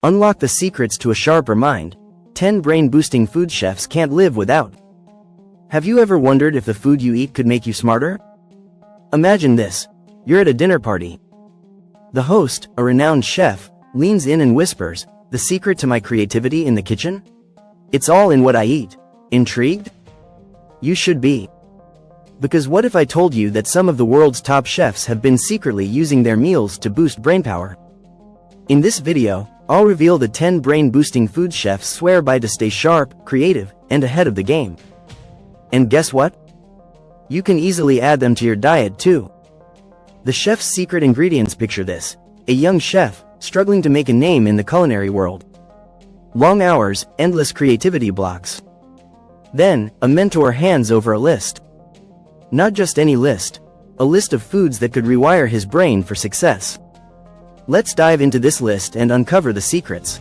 Unlock the secrets to a sharper mind. 10 brain-boosting food chefs can't live without. Have you ever wondered if the food you eat could make you smarter? Imagine this. You're at a dinner party. The host, a renowned chef, leans in and whispers, "The secret to my creativity in the kitchen? It's all in what I eat." Intrigued? You should be. Because what if I told you that some of the world's top chefs have been secretly using their meals to boost brainpower? In this video, I'll reveal the 10 brain-boosting food chefs swear by to stay sharp, creative, and ahead of the game. And guess what? You can easily add them to your diet too. The chef's secret ingredients. Picture this. A young chef, struggling to make a name in the culinary world. Long hours, endless creativity blocks. Then, a mentor hands over a list. Not just any list. A list of foods that could rewire his brain for success. Let's dive into this list and uncover the secrets.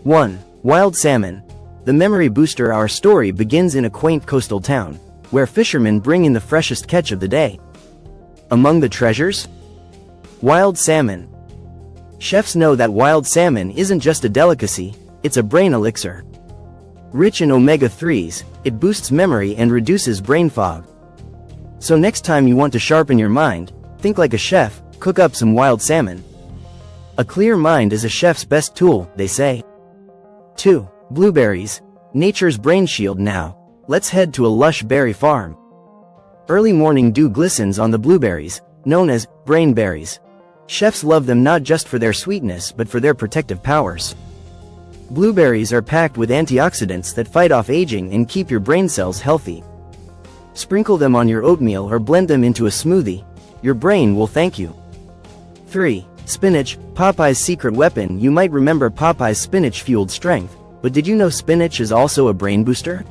1. Wild salmon. The memory booster. Our story begins in a quaint coastal town, where fishermen bring in the freshest catch of the day. Among the treasures? Wild salmon. Chefs know that wild salmon isn't just a delicacy, it's a brain elixir. Rich in omega-3s, it boosts memory and reduces brain fog. So next time you want to sharpen your mind, think like a chef, cook up some wild salmon. A clear mind is a chef's best tool, they say. 2. Blueberries. Nature's brain shield. Now, let's head to a lush berry farm. Early morning dew glistens on the blueberries, known as brain berries. Chefs love them not just for their sweetness but for their protective powers. Blueberries are packed with antioxidants that fight off aging and keep your brain cells healthy. Sprinkle them on your oatmeal or blend them into a smoothie. Your brain will thank you. 3. Spinach. Popeye's secret weapon. You might remember Popeye's spinach-fueled strength, but did you know spinach is also a brain booster?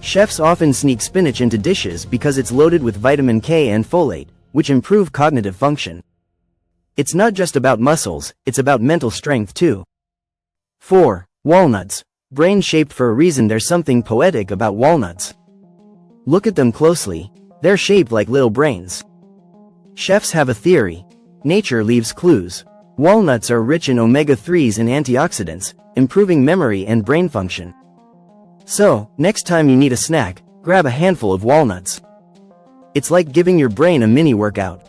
Chefs often sneak spinach into dishes because it's loaded with vitamin K and folate, which improve cognitive function. It's not just about muscles, it's about mental strength too. 4. Walnuts. Brain-shaped for a reason. There's something poetic about walnuts. Look at them closely. They're shaped like little brains. Chefs have a theory. Nature leaves clues. Walnuts are rich in omega-3s and antioxidants, improving memory and brain function. So, next time you need a snack, grab a handful of walnuts. It's like giving your brain a mini workout.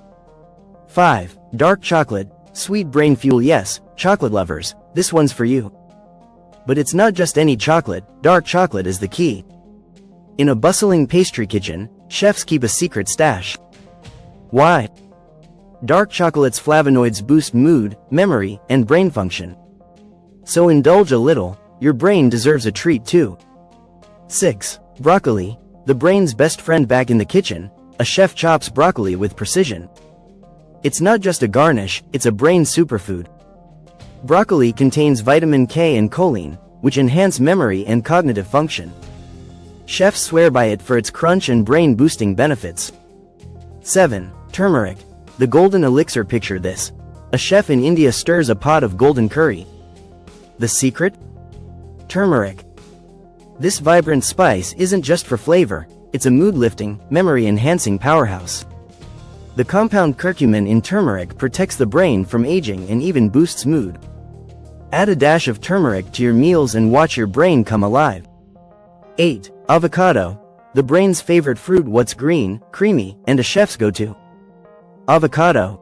5. Dark chocolate. Sweet brain fuel. Yes, chocolate lovers, this one's for you. But it's not just any chocolate, dark chocolate is the key. In a bustling pastry kitchen, chefs keep a secret stash. Why? Dark chocolate's flavonoids boost mood, memory, and brain function. So indulge a little, your brain deserves a treat too. 6. Broccoli. The brain's best friend. Back in the kitchen, a chef chops broccoli with precision. It's not just a garnish, it's a brain superfood. Broccoli contains vitamin K and choline, which enhance memory and cognitive function. Chefs swear by it for its crunch and brain-boosting benefits. 7. Turmeric. The golden elixir. Picture this. A chef in India stirs a pot of golden curry. The secret? Turmeric. This vibrant spice isn't just for flavor, it's a mood-lifting, memory-enhancing powerhouse. The compound curcumin in turmeric protects the brain from aging and even boosts mood. Add a dash of turmeric to your meals and watch your brain come alive. 8. Avocado. The brain's favorite fruit. What's green, creamy, and a chef's go-to? Avocado.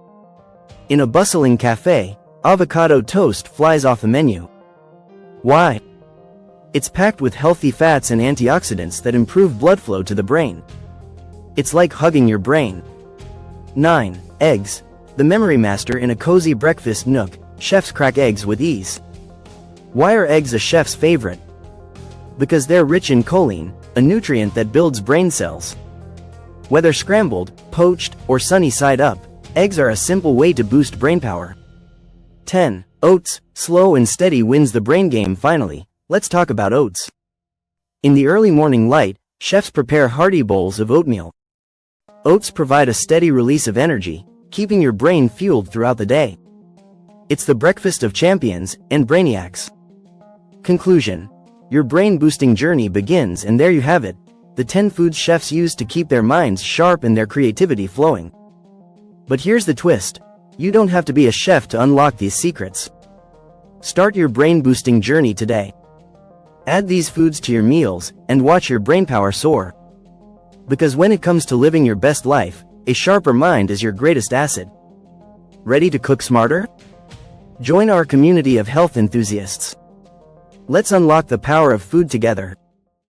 In a bustling cafe, avocado toast flies off the menu. Why? It's packed with healthy fats and antioxidants that improve blood flow to the brain. It's like hugging your brain. 9. Eggs. The memory master. In a cozy breakfast nook, chefs crack eggs with ease. Why are eggs a chef's favorite? Because they're rich in choline, a nutrient that builds brain cells. Whether scrambled, poached, or sunny side up, eggs are a simple way to boost brainpower. 10. Oats. Slow and steady wins the brain game. Finally, let's talk about oats. In the early morning light, chefs prepare hearty bowls of oatmeal. Oats provide a steady release of energy, keeping your brain fueled throughout the day. It's the breakfast of champions and brainiacs. Conclusion. Your brain-boosting journey begins, and there you have it, the 10 foods chefs use to keep their minds sharp and their creativity flowing. But here's the twist. You don't have to be a chef to unlock these secrets. Start your brain-boosting journey today. Add these foods to your meals, and watch your brain power soar. Because when it comes to living your best life, a sharper mind is your greatest asset. Ready to cook smarter? Join our community of health enthusiasts. Let's unlock the power of food together.